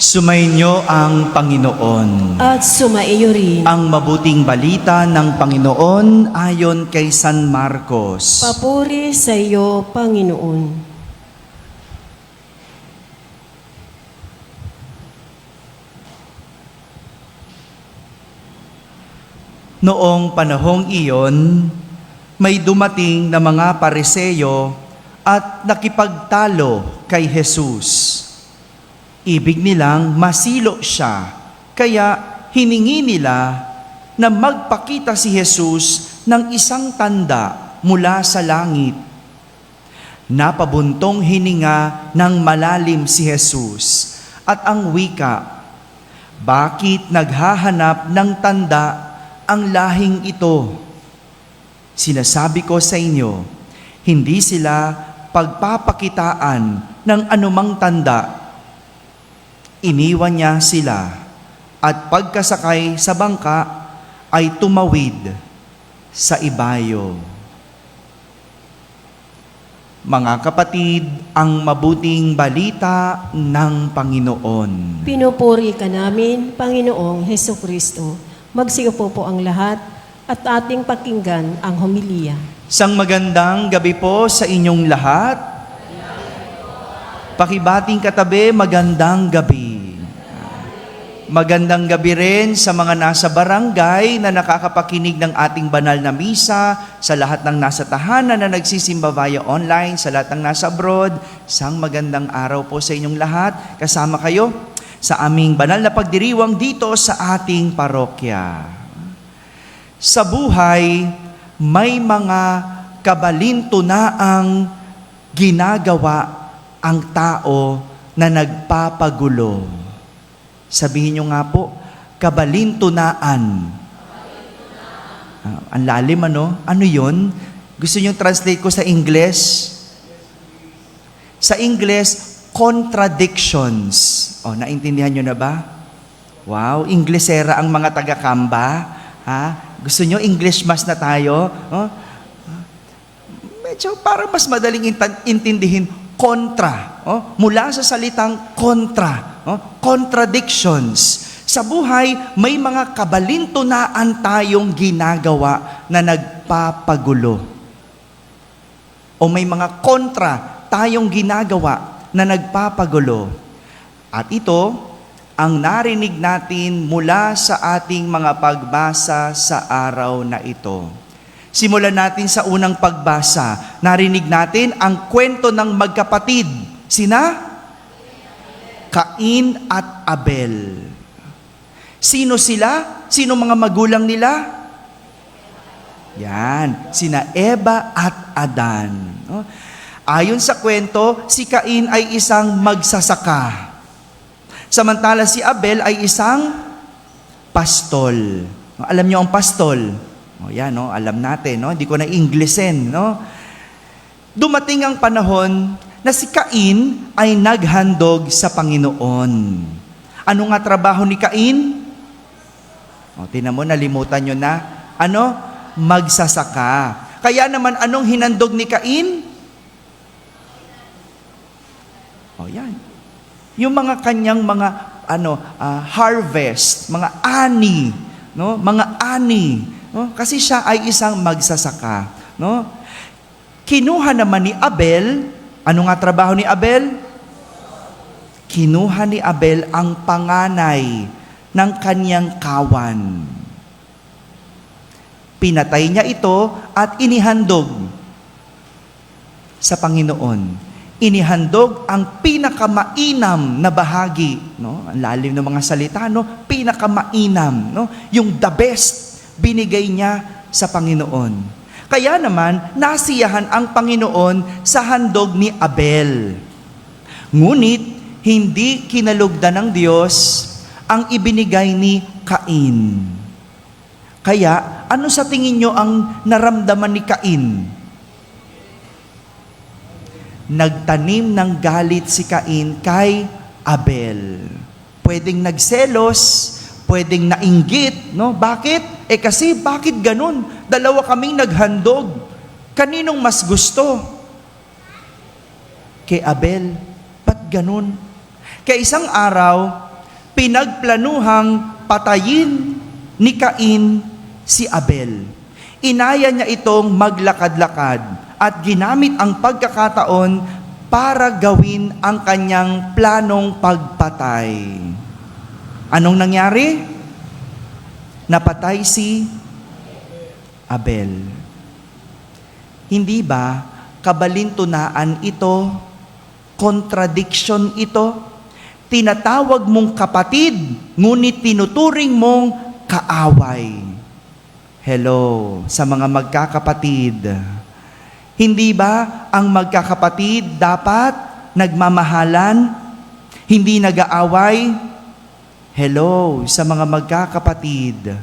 Sumainyo ang Panginoon. At sumaiyo rin. Ang mabuting balita ng Panginoon ayon kay San Marcos. Papuri sa iyo, Panginoon. Noong panahong iyon, may dumating na mga Pariseo at nakipagtalo kay Jesus. Ibig nilang masilo siya, kaya hiningi nila na magpakita si Jesus ng isang tanda mula sa langit. Napabuntong hininga ng malalim si Jesus at ang wika, bakit naghahanap ng tanda ang lahing ito? Sinasabi ko sa inyo, hindi sila pagpapakitaan ng anumang tanda. Iniwan niya sila at pagkasakay sa bangka ay tumawid sa ibayo. Mga kapatid, ang mabuting balita ng Panginoon. Pinupuri ka namin, Panginoong Hesukristo. Magsiupo po ang lahat at ating pakinggan ang homilya. Sang magandang gabi po sa inyong lahat. Pakibating katabi, magandang gabi. Magandang gabi rin sa mga nasa barangay na nakakapakinig ng ating banal na misa, sa lahat ng nasa tahanan na nagsisimba via online, sa lahat ng nasa abroad. Sang magandang araw po sa inyong lahat. Kasama kayo sa aming banal na pagdiriwang dito sa ating parokya. Sa buhay, may mga kabalintunaang ginagawa ang tao na nagpapagulo. Sabihin nyo nga po, kabalintunaan. Ang lalim ano? Ano yun? Gusto nyo translate ko sa English? Sa English, contradictions. O, naintindihan nyo na ba? Wow, Inglesera ang mga taga-Kamba. Ha? Gusto nyo English mas na tayo? Medyo parang mas madaling intindihin, kontra. Mula sa salitang kontra. Contradictions. Sa buhay, may mga kabalintunaan tayong ginagawa na nagpapagulo. O may mga kontra tayong ginagawa na nagpapagulo. At ito, ang narinig natin mula sa ating mga pagbasa sa araw na ito. Simulan natin sa unang pagbasa. Narinig natin ang kwento ng magkapatid. Sina? Cain at Abel. Sino sila? Sino mga magulang nila? Yan, sina Eva at Adan. Ayon sa kwento, si Cain ay isang magsasaka. Samantala si Abel ay isang pastol. Alam niyo ang pastol? Yan, alam natin, hindi ko na Inglesin. Dumating ang panahon na si Cain ay naghandog sa Panginoon. Ano nga trabaho ni Cain? Tingnan mo, nalimutan nyo na. Magsasaka. Kaya naman, anong hinandog ni Cain? Yan. Yung mga kanyang mga harvest, mga ani, mga ani. Kasi siya ay isang magsasaka. Kinuha naman ni Abel. Ano nga trabaho ni Abel? Kinuha ni Abel ang panganay ng kanyang kawan. Pinatay niya ito at inihandog sa Panginoon. Inihandog ang pinakamainam na bahagi. Ang lalim ng mga salita, pinakamainam. Yung the best, binigay niya sa Panginoon. Kaya naman, nasiyahan ang Panginoon sa handog ni Abel. Ngunit, hindi kinalugdan ng Diyos ang ibinigay ni Cain. Kaya, ano sa tingin nyo ang naramdaman ni Cain? Nagtanim ng galit si Cain kay Abel. Pwedeng nagselos, pwedeng nainggit, Bakit? Kasi bakit ganun? Dalawa kaming naghandog. Kaninong mas gusto? Kay Abel. Ba't ganun? Kaya isang araw, pinagplanuhang patayin ni Cain si Abel. Inaya niya itong maglakad-lakad at ginamit ang pagkakataon para gawin ang kanyang planong pagpatay. Anong nangyari? Napatay si Abel. Hindi ba kabalintunaan ito? Contradiction ito? Tinatawag mong kapatid, ngunit tinuturing mong kaaway. Hello, sa mga magkakapatid. Hindi ba ang magkakapatid dapat nagmamahalan? Hindi nag-aaway? Hello, sa mga magkakapatid.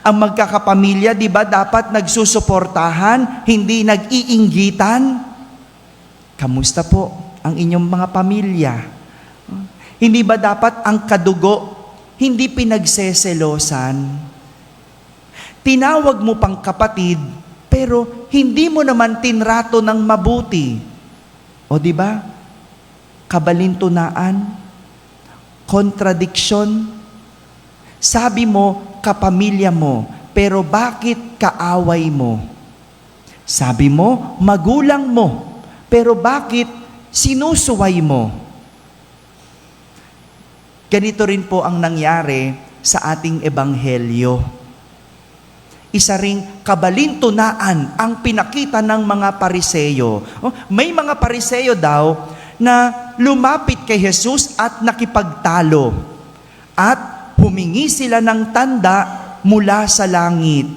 Ang magkakapamilya, di ba dapat nagsusuportahan, hindi nag-iinggitan? Kamusta po ang inyong mga pamilya? Hindi ba dapat ang kadugo, hindi pinagseselosan? Tinawag mo pang kapatid, pero hindi mo naman tinrato ng mabuti. O di ba? Kabalintunaan, contradiction. Sabi mo, kapamilya mo, pero bakit kaaway mo? Sabi mo, magulang mo, pero bakit sinusuway mo? Ganito rin po ang nangyari sa ating ebanghelyo. Isa ring kabalintunaan ang pinakita ng mga Pariseyo. May mga Pariseyo daw na lumapit kay Jesus at nakipagtalo. At humingi sila ng tanda mula sa langit.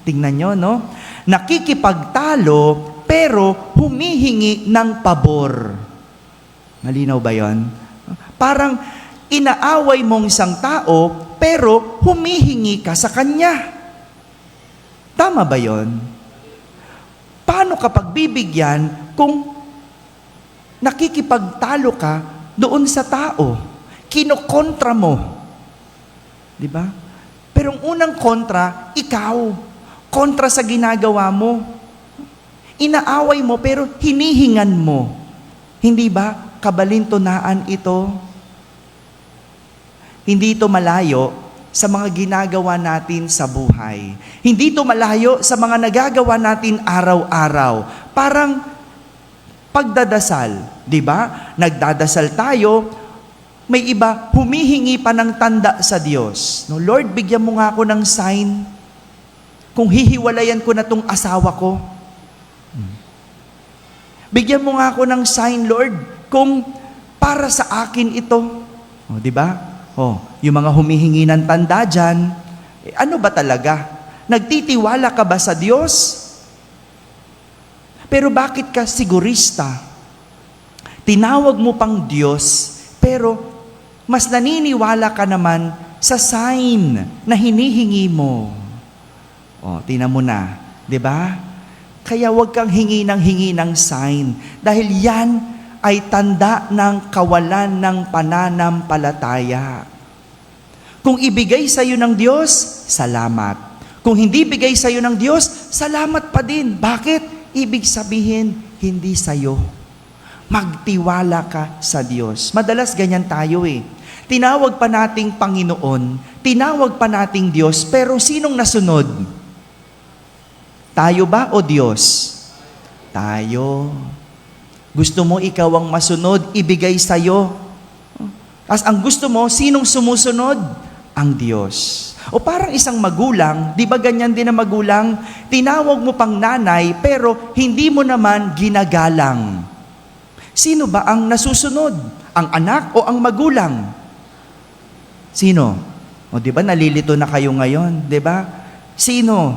Tingnan nyo, no? Nakikipagtalo pero humihingi ng pabor. Malinaw ba yon? Parang inaaway mong isang tao pero humihingi ka sa kanya. Tama ba yon? Paano kapag bibigyan kung nakikipagtalo ka doon sa tao? Kinokontra mo. Di ba? Pero ang unang kontra, ikaw. Kontra sa ginagawa mo. Inaaway mo pero hinihingan mo. Hindi ba kabalintunaan ito? Hindi ito malayo sa mga ginagawa natin sa buhay. Hindi ito malayo sa mga nagagawa natin araw-araw. Parang pagdadasal, di ba? Nagdadasal tayo, may iba humihingi pa ng tanda sa Diyos. No, Lord, bigyan mo nga ako ng sign kung hihiwalayan ko na tong asawa ko. Bigyan mo nga ako ng sign, Lord, kung para sa akin ito. O, di ba? Yung mga humihingi ng tanda dyan, ano ba talaga? Nagtitiwala ka ba sa Diyos? Pero bakit ka sigurista? Tinawag mo pang Diyos, pero mas naniniwala ka naman sa sign na hinihingi mo. Tingnan mo na, di ba? Kaya huwag kang hingi ng sign, dahil yan ay tanda ng kawalan ng pananampalataya. Kung ibigay sa iyo ng Diyos, salamat. Kung hindi bigay sa iyo ng Diyos, salamat pa din. Bakit? Ibig sabihin, hindi sa iyo. Magtiwala ka sa Diyos. Madalas ganyan tayo eh. Tinawag pa nating Panginoon, tinawag pa nating Diyos, pero sinong nasunod? Tayo ba o Diyos? Tayo. Gusto mo ikaw ang masunod, ibigay sa iyo. As ang gusto mo, sinong sumusunod? Ang Diyos. O parang isang magulang, di ba ganyan din ang magulang? Tinawag mo pang nanay, pero hindi mo naman ginagalang. Sino ba ang nasusunod? Ang anak o ang magulang? Sino? O di ba nalilito na kayo ngayon, di ba? Sino?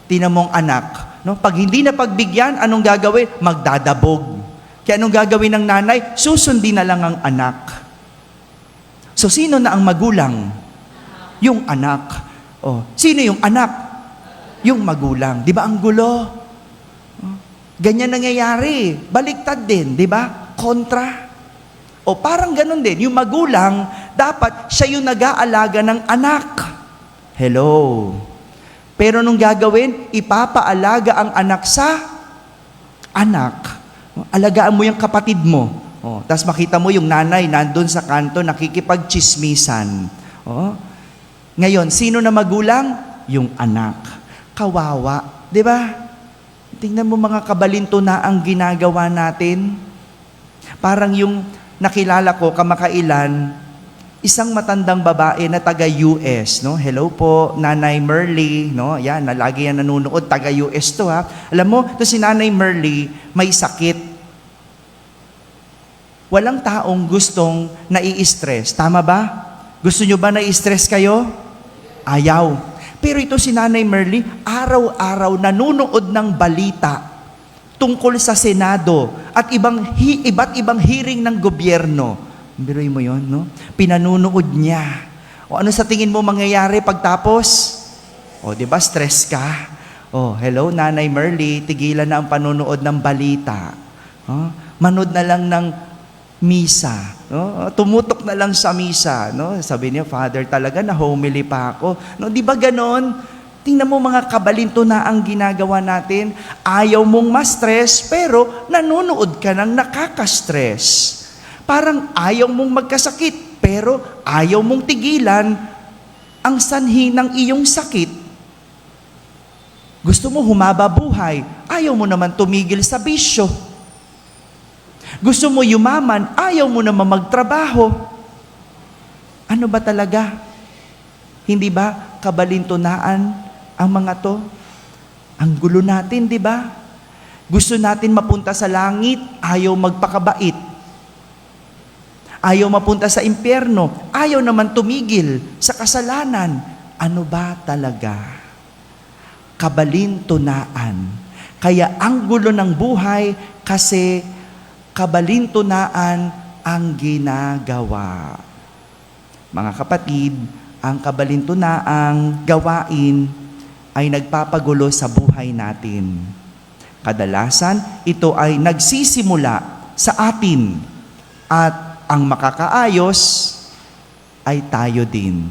Tinamong anak. No? Pag hindi na pagbigyan, anong gagawin? Magdadabog. Kaya anong gagawin ng nanay? Susundin na lang ang anak. So, sino na ang magulang? Yung anak. Sino yung anak? Yung magulang. Di ba ang gulo? Ganyan nangyayari. Baliktad din, di ba? Kontra. Parang ganun din. Yung magulang, dapat siya yung nag-aalaga ng anak. Hello. Pero nung gagawin, ipapaalaga ang anak sa anak. Alagaan mo yung kapatid mo. Oh, tapos makita mo yung nanay nandun sa kanto nakikipagchismisan. Oh. Ngayon, sino na magulang? Yung anak. Kawawa, 'di ba? Tingnan mo mga kabalinto na ang ginagawa natin. Parang yung nakilala ko kamakailan, isang matandang babae na taga-US, no? Hello po, Nanay Merly, no? Yan, lagi yan nanonood, taga-US to ha. Alam mo, to si Nanay Merly may sakit. Walang taong gustong nai-stress. Tama ba? Gusto nyo ba nai-stress kayo? Ayaw. Pero ito si Nanay Merly, araw-araw nanonood ng balita tungkol sa Senado at iba't ibang hearing ng gobyerno. Biruin mo yon, no? Pinanunood niya. O ano sa tingin mo mangyayari pagtapos? O, di ba, stress ka? O, hello, Nanay Merly, tigilan na ang panonood ng balita. O, manood na lang ng misa. No? Tumutok na lang sa misa. No? Sabi niya, Father, talaga na homily pa ako. No? Di ba ganon? Tingnan mo mga kabalinto na ang ginagawa natin. Ayaw mong ma-stress, pero nanonood ka ng nakaka-stress. Parang ayaw mong magkasakit, pero ayaw mong tigilan ang sanhi ng iyong sakit. Gusto mo humaba buhay, ayaw mo naman tumigil sa bisyo. Gusto mo yumaman, ayaw mo naman magtrabaho. Ano ba talaga? Hindi ba kabalintunaan ang mga to? Ang gulo natin, di ba? Gusto natin mapunta sa langit, ayaw magpakabait. Ayaw mapunta sa impyerno, ayaw naman tumigil sa kasalanan. Ano ba talaga? Kabalintunaan. Kaya ang gulo ng buhay kasi kabalintunaan ang ginagawa. Mga kapatid, ang kabalintunaang gawain ay nagpapagulo sa buhay natin. Kadalasan, ito ay nagsisimula sa atin at ang makakaayos ay tayo din.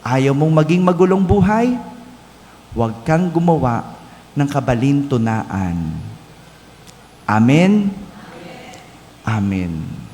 Ayaw mong maging magulong buhay? Huwag kang gumawa ng kabalintunaan. Amen? Amen.